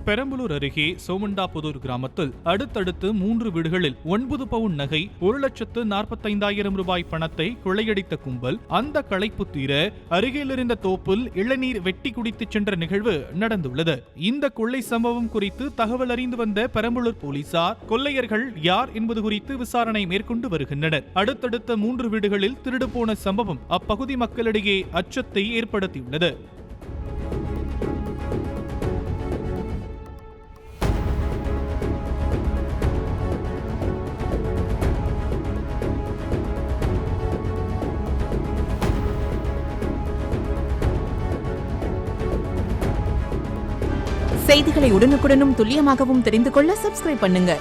பெரம்பலூர் அருகே சோமண்டாபுதூர் கிராமத்தில் அடுத்தடுத்து 3 வீடுகளில் 9 பவுன் நகை 1,45,000 ரூபாய் பணத்தை கொள்ளையடித்த கும்பல் அந்த களைப்பு தீர அருகிலிருந்த தோப்பில் இளநீர் வெட்டி குடித்து சென்ற நிகழ்வு நடந்துள்ளது. இந்த கொள்ளை சம்பவம் குறித்து தகவல் அறிந்து வந்த பெரம்பலூர் போலீசார் கொள்ளையர்கள் யார் என்பது குறித்து விசாரணை மேற்கொண்டு வருகின்றனர். அடுத்தடுத்த 3 வீடுகளில் திருடு போன சம்பவம் அப்பகுதி மக்களிடையே அச்சத்தை ஏற்படுத்தியுள்ளது. செய்திகளை உடனுக்குடனும் துல்லியமாகவும் தெரிந்து கொள்ள சப்ஸ்கிரைப் பண்ணுங்க.